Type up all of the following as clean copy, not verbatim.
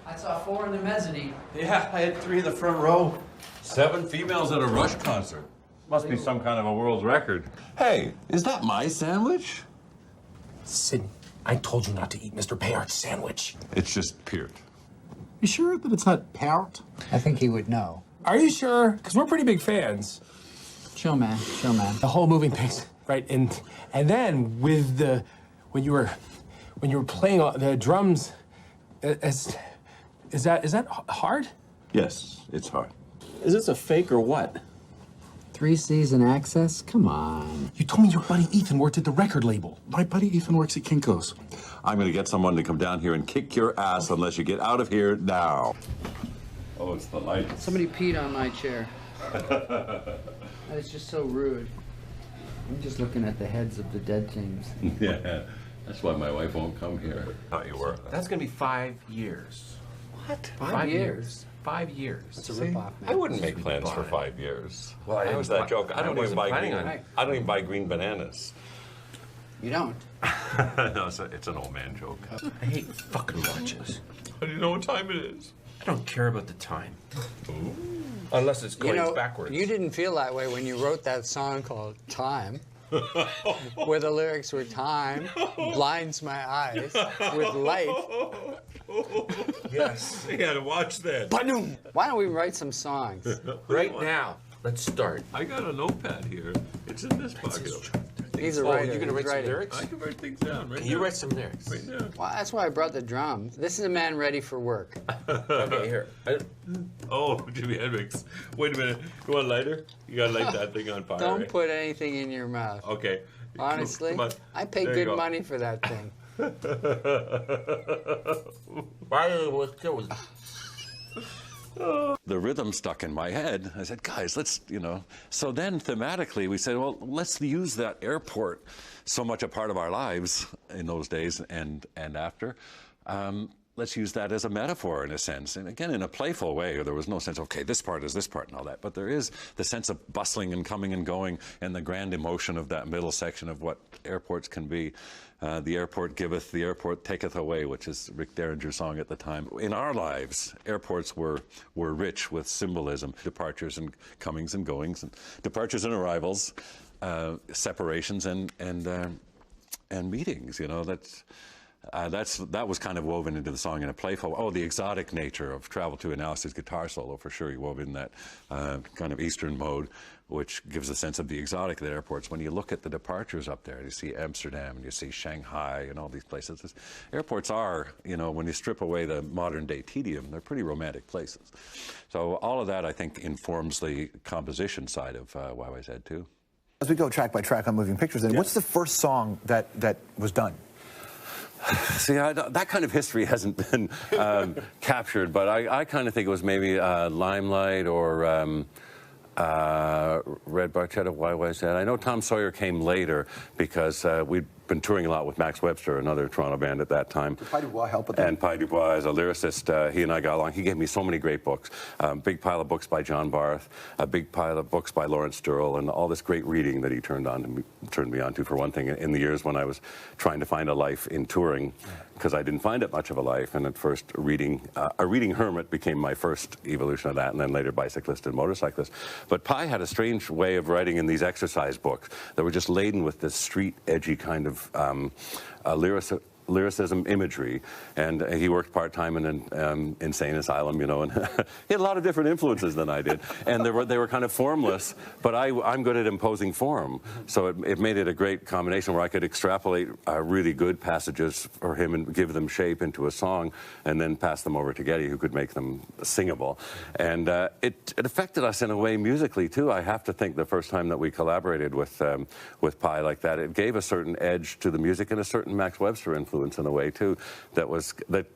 I saw 4 in the mezzanine. Yeah, I had 3 in the front row. 7 females at a Rush concert. Must be some kind of a world record. Hey, is that my sandwich? Sid, I told you not to eat Mr. Peart's sandwich. It's just Peart. You sure that it's not Peart? I think he would know. Are you sure? Because we're pretty big fans. Chill, man. Chill, man. The whole moving things, right? And then with when you were playing the drums, is that hard? Yes, it's hard. Is this a fake or what? 3 C's and access? Come on. You told me your buddy Ethan worked at the record label. My buddy Ethan works at Kinko's. I'm gonna get someone to come down here and kick your ass unless you get out of here now. Oh, it's the lights. Somebody peed on my chair. That's just so rude. I'm just looking at the heads of the dead things. Yeah, that's why my wife won't come here. Thought you were. That's gonna be 5 years. What? 5 years. 5 years. It's a ripoff, man. I wouldn't make plans for 5 years. Well, I that was didn't- that joke. I don't even wasn't buy planning green. on it. I don't even buy green bananas. You don't? No, it's an old man joke. I hate fucking watches. How do you know what time it is? I don't care about the time. Ooh. Unless it's You going know, backwards. you didn't feel that way when you wrote that song called Time, where the lyrics were time blinds my eyes with light. Yes. You gotta watch that. Why don't we write some songs? Right now. Let's start. I got a notepad here. It's in this pocket. He's a Oh, writer. you're gonna He's write some writing. lyrics? I can write things down right Can now. you write some lyrics? Right now. Well, that's why I brought the drums. This is a man ready for work. Okay, here. Oh, Jimi Hendrix. Wait a minute. You want a lighter? You gotta light that thing on fire. Don't right? put anything in your mouth. Okay. Honestly, Come on. I pay There you good go. money for that thing. The rhythm stuck in my head. I said, guys, let's, So then thematically we said, well, let's use that airport, so much a part of our lives in those days and after. Let's use that as a metaphor in a sense. And again, in a playful way. There was no sense, okay, this part is this part and all that. But there is the sense of bustling and coming and going and the grand emotion of that middle section of what airports can be. The airport giveth, the airport taketh away, which is Rick Derringer's song at the time. In our lives, airports were rich with symbolism, departures and comings and goings, and departures and arrivals, separations and meetings. That was kind of woven into the song in a playful. Oh, the exotic nature of Travel to Analysis guitar solo, for sure. He wove in that kind of Eastern mode, which gives a sense of the exotic at airports. When you look at the departures up there, you see Amsterdam and you see Shanghai and all these places. Airports are, when you strip away the modern day tedium, they're pretty romantic places. So all of that, I think, informs the composition side of YYZ too. As we go track by track on Moving Pictures, then what's the first song that was done? See, that kind of history hasn't been captured, but I kind of think it was maybe Limelight or Red Barchetta, YYZ. I know Tom Sawyer came later because we'd been touring a lot with Max Webster, another Toronto band at that time. Did Pi Dubois help with that? And Pi Dubois, as a lyricist, he and I got along. He gave me so many great books. Big pile of books by John Barth, a big pile of books by Lawrence Durrell, and all this great reading that he turned me on to, for one thing, in the years when I was trying to find a life in touring, because I didn't find it much of a life. And at first, a reading hermit became my first evolution of that, and then later bicyclist and motorcyclist. But Pi had a strange way of writing in these exercise books that were just laden with this street, edgy kind of lyricism imagery, and he worked part-time in an insane asylum, and he had a lot of different influences than I did, and they were kind of formless, but I'm good at imposing form, so it made it a great combination where I could extrapolate really good passages for him and give them shape into a song, and then pass them over to Geddy, who could make them singable, and it affected us in a way musically too. I have to think the first time that we collaborated with Pi like that, it gave a certain edge to the music and a certain Max Webster influence in a way too that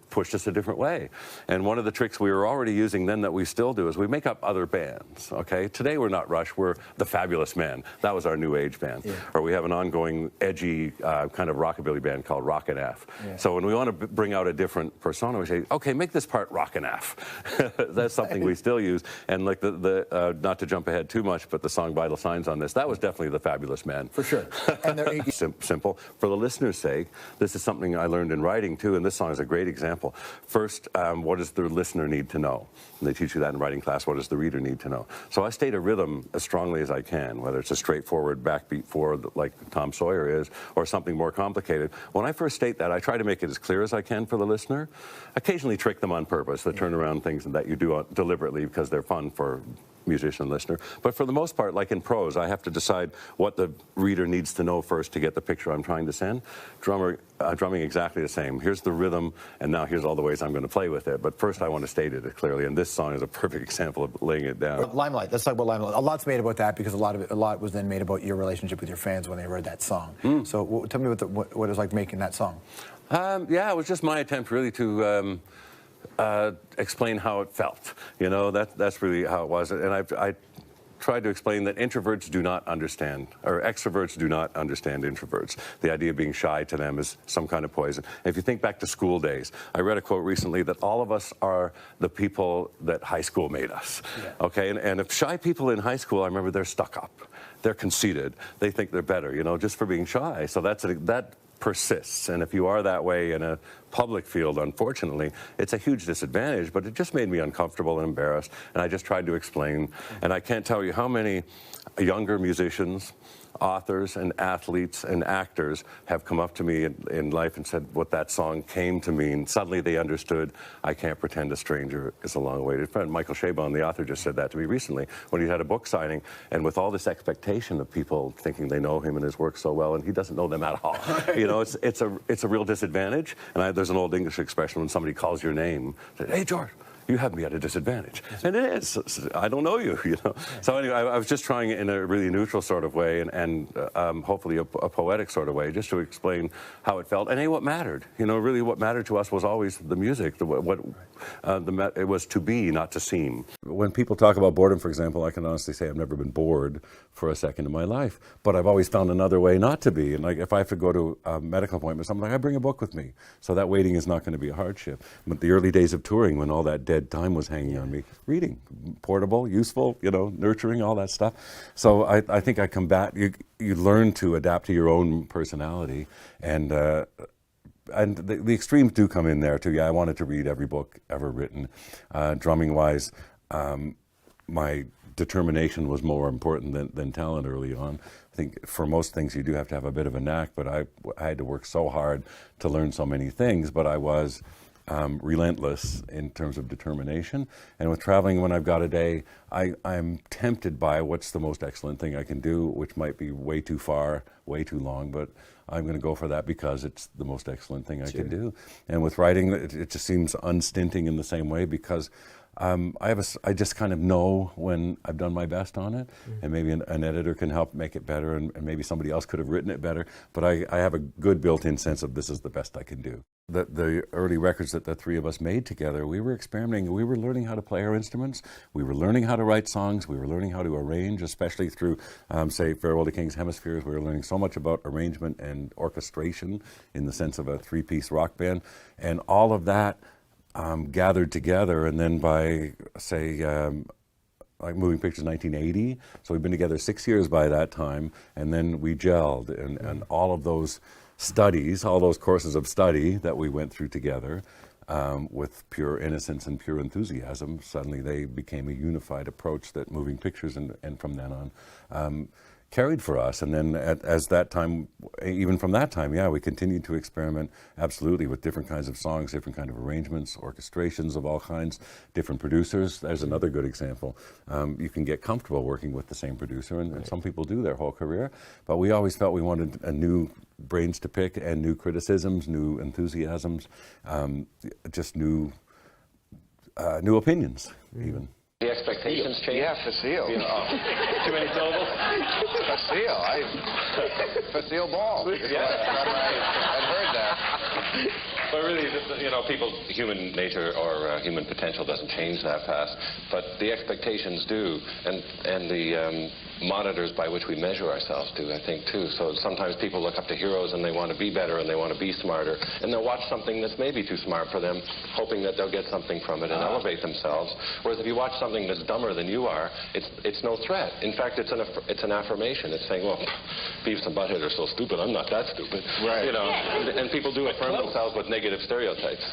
pushed us a different way. And one of the tricks we were already using then that we still do is we make up other bands. Okay, today we're not Rush, we're the Fabulous Men. That was our new age band. Yeah. Or we have an ongoing edgy kind of rockabilly band called Rockin' F. Yeah. So when we want to bring out a different persona, we say, okay, make this part Rockin' F. That's something we still use. And like not to jump ahead too much, but the song Vital Signs on this, that was definitely the Fabulous Men. For sure. And they're simple. For the listener's sake, this is something something I learned in writing too, and this song is a great example. First, what does the listener need to know? And they teach you that in writing class. What does the reader need to know? So I state a rhythm as strongly as I can, whether it's a straightforward backbeat 4 like Tom Sawyer is, or something more complicated. When I first state that, I try to make it as clear as I can for the listener. Occasionally trick them on purpose, the turnaround things that you do deliberately because they're fun for musician and listener. But for the most part, like in prose, I have to decide what the reader needs to know first to get the picture I'm trying to send. Drumming exactly the same. Here's the rhythm, and now here's all the ways I'm going to play with it. But first I want to state it clearly, and this song is a perfect example of laying it down. Limelight, let's talk about Limelight. A lot's made about that because a lot was then made about your relationship with your fans when they heard that song. So tell me what it was like making that song. Yeah, it was just my attempt really to explain how it felt. You know, that's really how it was. And I tried to explain that introverts do not understand, or extroverts do not understand introverts. The idea of being shy to them is some kind of poison. And if you think back to school days, I read a quote recently that all of us are the people that high school made us. Yeah. Okay, and if shy people in high school, I remember they're stuck up. They're conceited. They think they're better, you know, just for being shy. So that persists, and if you are that way in a public field, unfortunately, it's a huge disadvantage, but it just made me uncomfortable and embarrassed, and I just tried to explain. And I can't tell you how many younger musicians, authors and athletes and actors have come up to me in life and said what that song came to mean. Suddenly they understood, I can't pretend a stranger is a long-awaited friend. Michael Chabon, the author, just said that to me recently when he had a book signing, and with all this expectation of people thinking they know him and his work so well, and he doesn't know them at all. You know, it's a real disadvantage. And there's an old English expression when somebody calls your name, say, hey, George, you have me at a disadvantage. And it is. I don't know you, you know. So anyway, I was just trying it in a really neutral sort of way and hopefully a poetic sort of way, just to explain how it felt and what mattered. You know, really what mattered to us was always the music. It was to be, not to seem. When people talk about boredom, for example, I can honestly say I've never been bored for a second in my life, but I've always found another way not to be. And like if I have to go to a medical appointment, something like I bring a book with me, so that waiting is not going to be a hardship. But the early days of touring, when all that dead time was hanging on me, reading, portable, useful, you know, nurturing, all that stuff. So I think I combat. You learn to adapt to your own personality, and the extremes do come in there too. Yeah, I wanted to read every book ever written. Drumming wise, my determination was more important than talent early on. I think for most things you do have to have a bit of a knack, but I had to work so hard to learn so many things, but I was relentless in terms of determination. And with traveling, when I've got a day, I'm tempted by what's the most excellent thing I can do, which might be way too far, way too long, but I'm going to go for that because it's the most excellent thing I can do. And with writing, it just seems unstinting in the same way, because I just kind of know when I've done my best on it, and maybe an editor can help make it better, and maybe somebody else could have written it better, but I have a good built-in sense of this is the best I can do. The early records that the three of us made together, we were experimenting. We were learning how to play our instruments. We were learning how to write songs. We were learning how to arrange, especially through, say, Farewell to King's Hemispheres. We were learning so much about arrangement and orchestration in the sense of a three-piece rock band. And all of that gathered together, and then by, say, like Moving Pictures 1980, so we've been together 6 years by that time, and then we gelled, and all of those studies, all those courses of study that we went through together with pure innocence and pure enthusiasm, suddenly they became a unified approach that Moving Pictures and from then on carried for us. And then as that time, even from that time, yeah, we continued to experiment absolutely with different kinds of songs, different kind of arrangements, orchestrations of all kinds, different producers. There's another good example. You can get comfortable working with the same producer, and some people do their whole career, but we always felt we wanted a new brains to pick and new criticisms, new enthusiasms, just new opinions, even. The expectations change. Yeah, facile. You know, too many syllables? Facile. Facile ball. Yeah. I've heard that. But really, you know, human nature or human potential doesn't change that fast. But the expectations do, and monitors by which we measure ourselves to, I think, too. So sometimes people look up to heroes and they want to be better and they want to be smarter, and they'll watch something that's maybe too smart for them, hoping that they'll get something from it and elevate themselves. Whereas if you watch something that's dumber than you are, it's no threat. In fact, it's an affirmation. It's saying, well, Beavis and Butthead are so stupid, I'm not that stupid. Right. You know, and people do affirm themselves with negative stereotypes.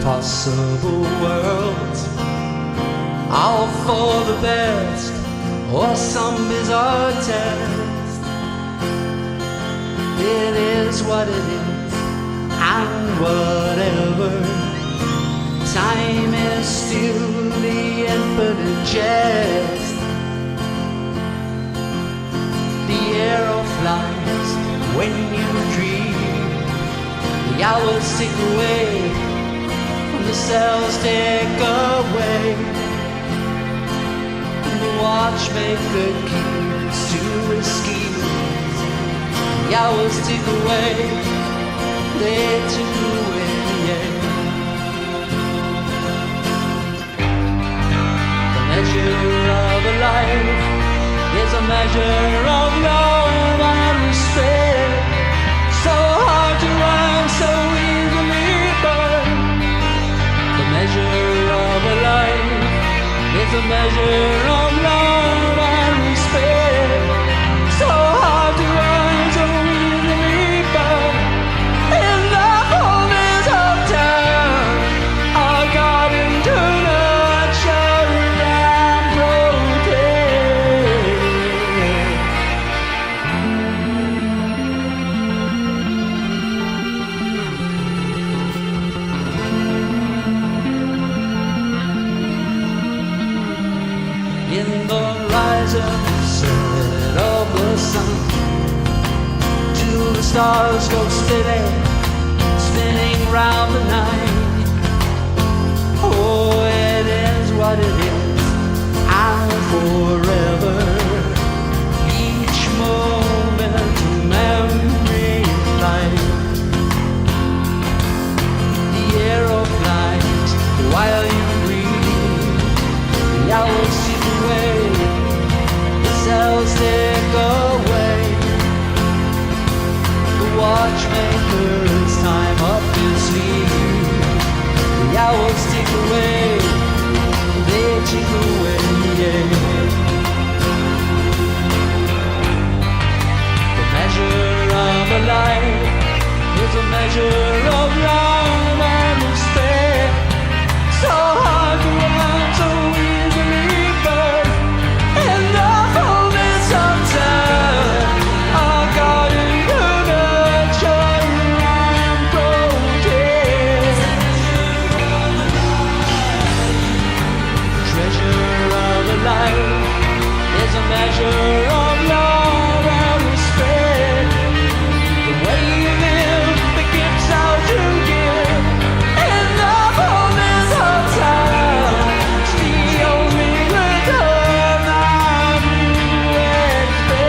possible worlds, all for the best, or some bizarre test. It is what it is, and whatever. Time is still the infinite jest. The arrow flies when you dream. The hours tick away, and the cells take away. The watchmaker keeps to his schemes. The hours tick away, they tick away, yeah. The measure of a life is a measure of love and respect. So hard to run, so easily burned. The measure of a life is a measure of love and respect. So hard to run, so easily burned. In the fullness of time, our garden to nurture and protect. In the rise and set of the sun, till the stars go spinning, spinning round the night. Oh, it is what it is, and forever. Each moment memory is light. The arrow flies while you breathe. The hours tick away, the cells tick away. The watchmaker's time up his sleeve. The hours tick away, they tick away, yeah. The measure of a life is a measure of love and respect. So hard to run, so easily burned. In the fullness of time, our garden to nurture and protect. Treasure of a life is a measure of love and respect. The way you live, the gifts out you give. In the fullness of time, it's the only return that you expect.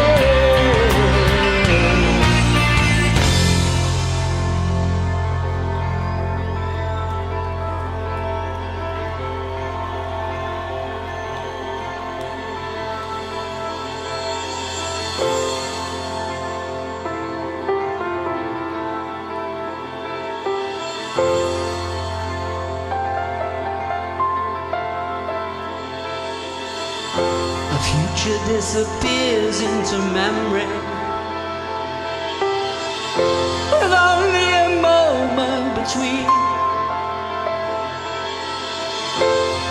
The future disappears into memory, with only a moment between.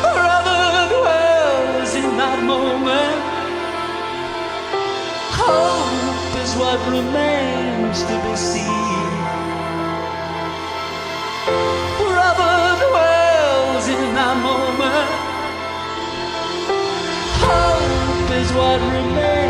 Forever dwells in that moment. Hope is what remains to be seen. Forever dwells in that moment. Hope is what remains.